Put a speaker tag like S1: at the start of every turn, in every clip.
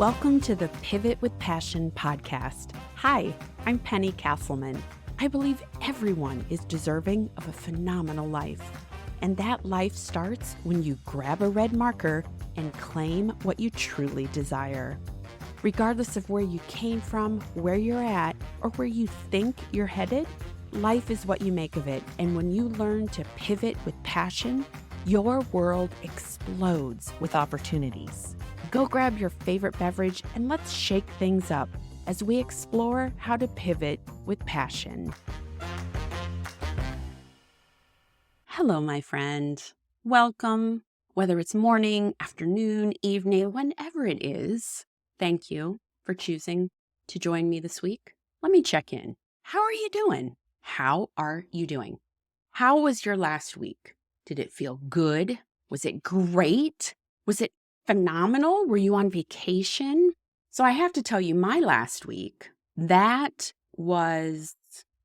S1: Welcome to the Pivot with Passion podcast. Hi, I'm Penny Casselman. I believe everyone is deserving of a phenomenal life. And that life starts when you grab a red marker and claim what you truly desire. Regardless of where you came from, where you're at, or where you think you're headed, life is what you make of it. And when you learn to pivot with passion, your world explodes with opportunities. Go grab your favorite beverage and let's shake things up as we explore how to pivot with passion. Hello, my friend. Welcome. Whether it's morning, afternoon, evening, whenever it is, thank you for choosing to join me this week. Let me check in. How are you doing? How are you doing? How was your last week? Did it feel good? Was it great? Was it phenomenal? Were you on vacation? So I have to tell you, my last week, that was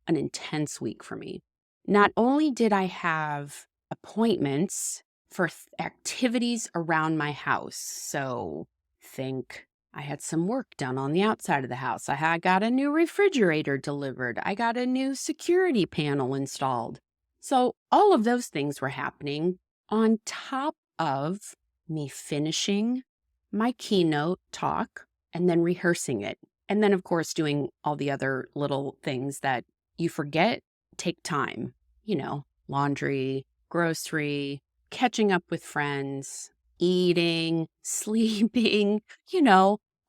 S1: an intense week for me. Not only did I have appointments for activities around my house, so think I had some work done on the outside of the house. I got a new refrigerator delivered. I got a new security panel installed. So all of those things were happening on top of me finishing my keynote talk and then rehearsing it. And then, of course, doing all the other little things that you forget take time. Laundry, grocery, catching up with friends, eating, sleeping,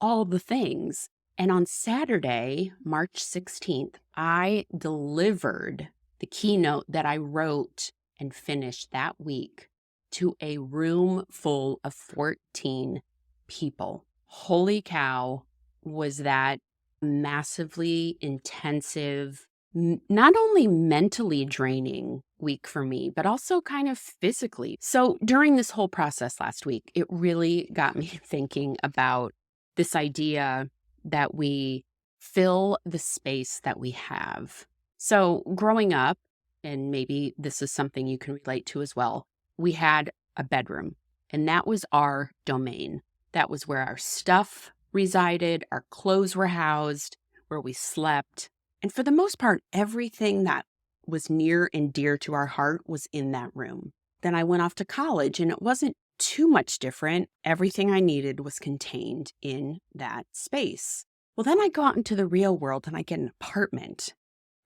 S1: all the things. And on Saturday, March 16th, I delivered the keynote that I wrote and finished that week to a room full of 14 people. Holy cow, was that massively intensive, not only mentally draining week for me, but also kind of physically. So during this whole process last week, it really got me thinking about this idea that we fill the space that we have. So growing up, and maybe this is something you can relate to as well, we had a bedroom, and that was our domain. That was where our stuff resided, our clothes were housed, where we slept. And for the most part, everything that was near and dear to our heart was in that room. Then I went off to college, and it wasn't too much different. Everything I needed was contained in that space. Well, then I go out into the real world and I get an apartment,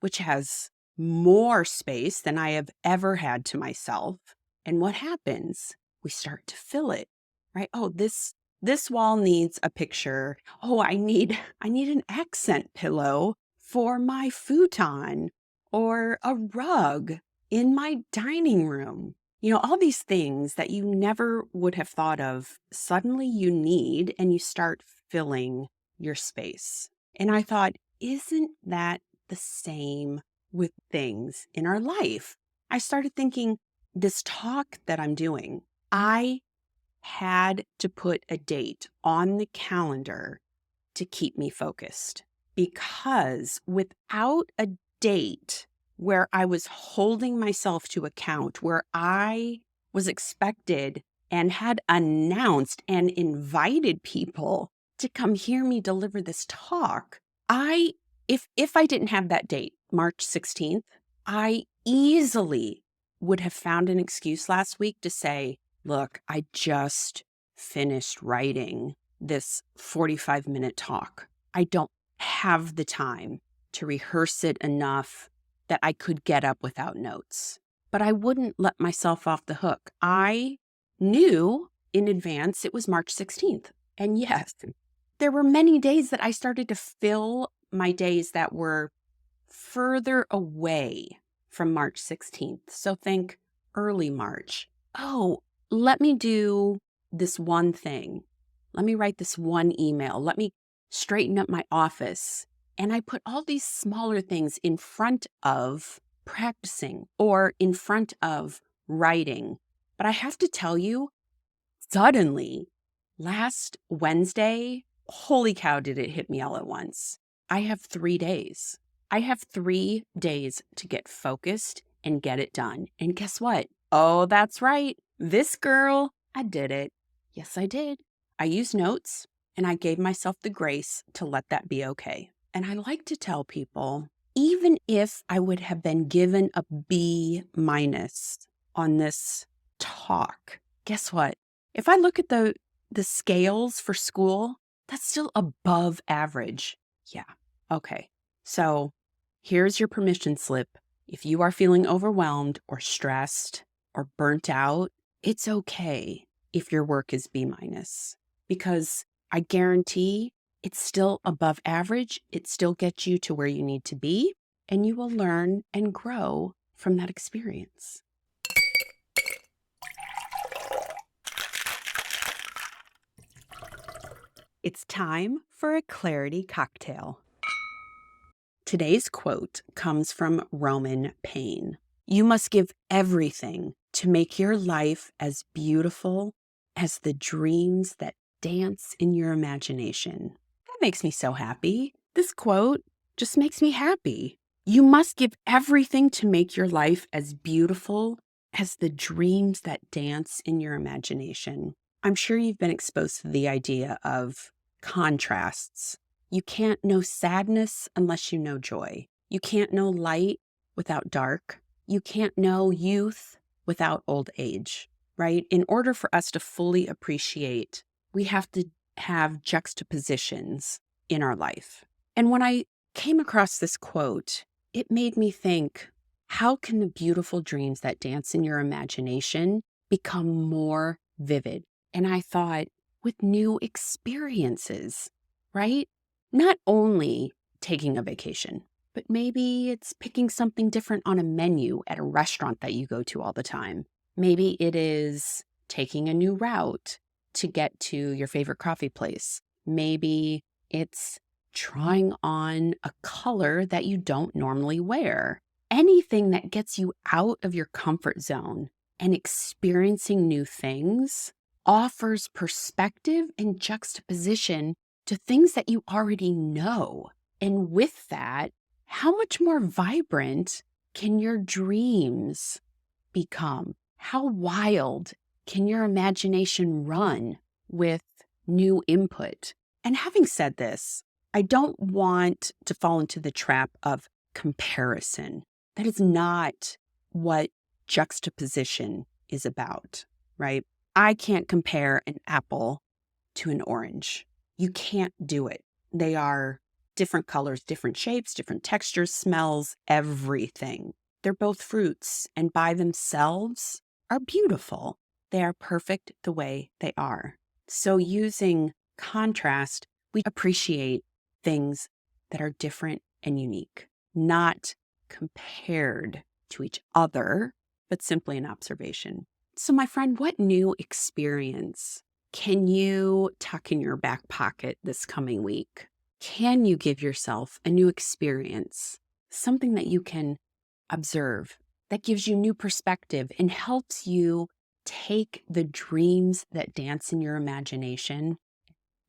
S1: which has more space than I have ever had to myself. And what happens? We start to fill it, right? Oh, this wall needs a picture. Oh, I need an accent pillow for my futon or a rug in my dining room. All these things that you never would have thought of, suddenly you need, and you start filling your space. And I thought, isn't that the same with things in our life? I started thinking, this talk that I'm doing, I had to put a date on the calendar to keep me focused, because without a date where I was holding myself to account, where I was expected and had announced and invited people to come hear me deliver this talk, if I didn't have that date, March 16th, I easily would have found an excuse last week to say, look, I just finished writing this 45-minute talk. I don't have the time to rehearse it enough that I could get up without notes. But I wouldn't let myself off the hook. I knew in advance it was March 16th. And yes, there were many days that I started to fill my days that were further away from March 16th. So think early March. Oh, let me do this one thing. Let me write this one email. Let me straighten up my office. And I put all these smaller things in front of practicing or in front of writing. But I have to tell you, suddenly, last Wednesday, holy cow, did it hit me all at once. I have 3 days. I have 3 days to get focused and get it done. And guess what? Oh, that's right. This girl, I did it. Yes, I did. I used notes. And I gave myself the grace to let that be okay. And I like to tell people, even if I would have been given a B minus on this talk, guess what? If I look at the scales for school, that's still above average. Yeah. Okay. So here's your permission slip. If you are feeling overwhelmed or stressed or burnt out, it's okay if your work is B minus, because I guarantee it's still above average. It still gets you to where you need to be, and you will learn and grow from that experience. It's time for a clarity cocktail. Today's quote comes from Roman Paine. You must give everything to make your life as beautiful as the dreams that dance in your imagination. That makes me so happy. This quote just makes me happy. You must give everything to make your life as beautiful as the dreams that dance in your imagination. I'm sure you've been exposed to the idea of contrasts. You can't know sadness unless you know joy. You can't know light without dark. You can't know youth without old age, right? In order for us to fully appreciate, we have to have juxtapositions in our life. And when I came across this quote, it made me think, how can the beautiful dreams that dance in your imagination become more vivid? And I thought, with new experiences, right? Not only taking a vacation, but maybe it's picking something different on a menu at a restaurant that you go to all the time. Maybe it is taking a new route to get to your favorite coffee place. Maybe it's trying on a color that you don't normally wear. Anything that gets you out of your comfort zone and experiencing new things offers perspective and juxtaposition to things that you already know. And with that, how much more vibrant can your dreams become? How wild can your imagination run with new input? And having said this, I don't want to fall into the trap of comparison. That is not what juxtaposition is about, right? I can't compare an apple to an orange. You can't do it. They are different colors, different shapes, different textures, smells, everything. They're both fruits, and by themselves are beautiful. They are perfect the way they are. So using contrast, we appreciate things that are different and unique, not compared to each other, but simply an observation. So my friend, what new experience can you tuck in your back pocket this coming week? Can you give yourself a new experience, something that you can observe, that gives you new perspective and helps you take the dreams that dance in your imagination,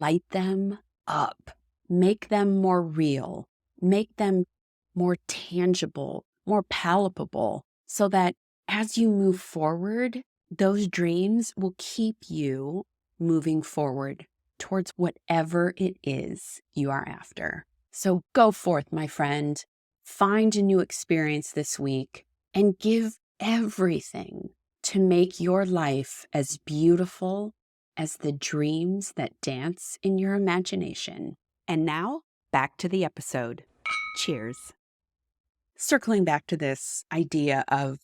S1: light them up, make them more real, make them more tangible, more palpable, so that as you move forward, those dreams will keep you moving forward towards whatever it is you are after. So go forth, my friend. Find a new experience this week and give everything to make your life as beautiful as the dreams that dance in your imagination. And now, back to the episode. Cheers. Circling back to this idea of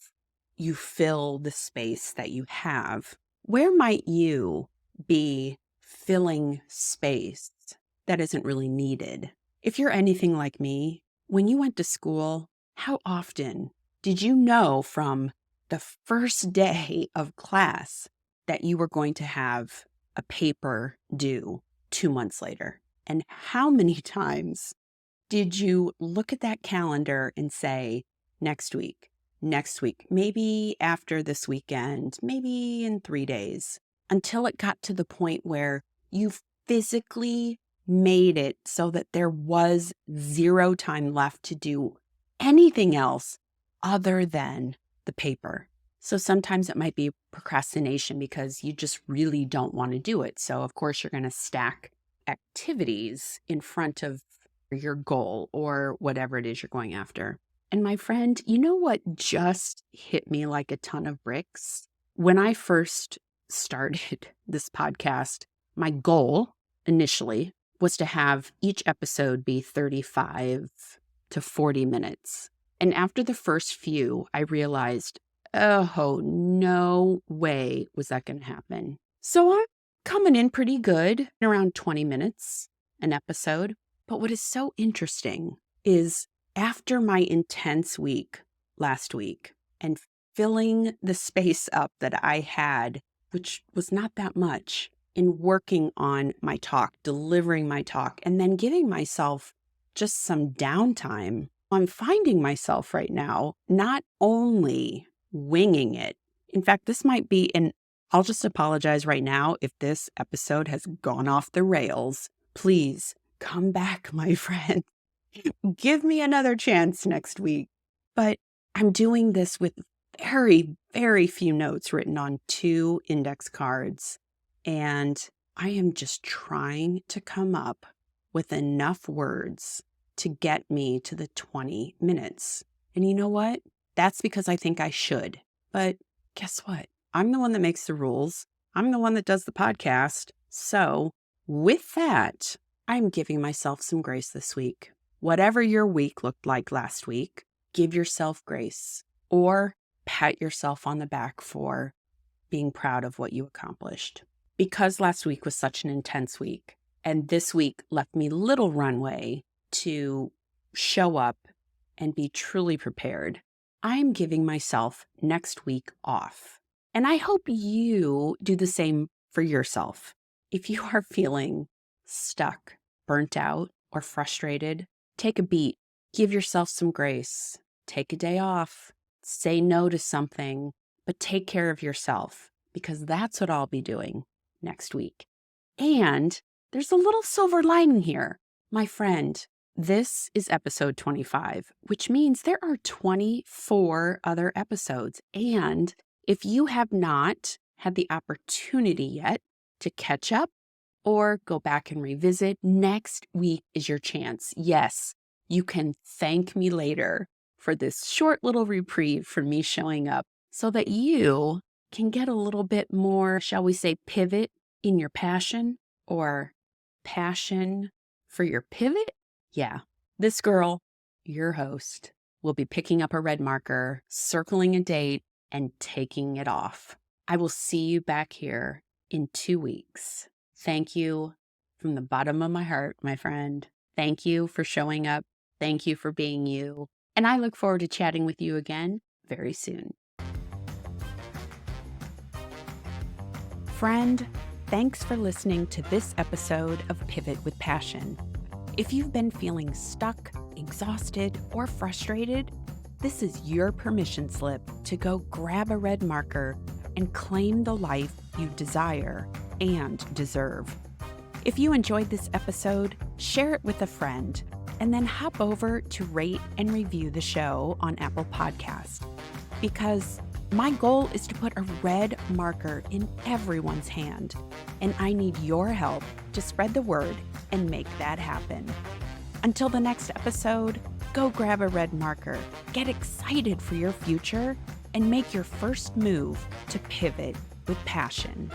S1: you fill the space that you have, where might you be filling space that isn't really needed? If you're anything like me, when you went to school, how often did you know from the first day of class that you were going to have a paper due 2 months later? And how many times did you look at that calendar and say, next week, maybe after this weekend, maybe in 3 days, until it got to the point where you physically made it so that there was zero time left to do anything else other than the paper? So sometimes it might be procrastination because you just really don't want to do it. So of course you're going to stack activities in front of your goal or whatever it is you're going after. And my friend, you know what just hit me like a ton of bricks? When I first started this podcast, my goal initially was to have each episode be 35 to 40 minutes. And after the first few, I realized, oh, no way was that going to happen. So I'm coming in pretty good, around 20 minutes an episode. But what is so interesting is after my intense week last week and filling the space up that I had, which was not that much, in working on my talk, delivering my talk, and then giving myself just some downtime, I'm finding myself right now not only winging it. In fact, this might be, and I'll just apologize right now if this episode has gone off the rails. Please come back, my friend. Give me another chance next week. But I'm doing this with very, very few notes written on 2 index cards. And I am just trying to come up with enough words to get me to the 20 minutes. And you know what? That's because I think I should. But guess what? I'm the one that makes the rules. I'm the one that does the podcast. So with that, I'm giving myself some grace this week. Whatever your week looked like last week, give yourself grace or pat yourself on the back for being proud of what you accomplished. Because last week was such an intense week, and this week left me little runway to show up and be truly prepared, I'm giving myself next week off. And I hope you do the same for yourself. If you are feeling stuck, burnt out, or frustrated, take a beat. Give yourself some grace. Take a day off. Say no to something, but take care of yourself, because that's what I'll be doing next week. And there's a little silver lining here. My friend, this is episode 25, which means there are 24 other episodes. And if you have not had the opportunity yet to catch up or go back and revisit, next week is your chance. Yes, you can thank me later for this short little reprieve from me showing up so that you can get a little bit more, shall we say, pivot in your passion, or passion for your pivot. Yeah, this girl, your host, will be picking up a red marker, circling a date, and taking it off. I will see you back here in 2 weeks. Thank you from the bottom of my heart, my friend. Thank you for showing up. Thank you for being you. And I look forward to chatting with you again very soon. Friend, thanks for listening to this episode of Pivot with Passion. If you've been feeling stuck, exhausted, or frustrated, this is your permission slip to go grab a red marker and claim the life you desire and deserve. If you enjoyed this episode, share it with a friend, and then hop over to rate and review the show on Apple Podcasts. Because my goal is to put a red marker in everyone's hand, and I need your help to spread the word and make that happen. Until the next episode, go grab a red marker, get excited for your future, and make your first move to pivot with passion.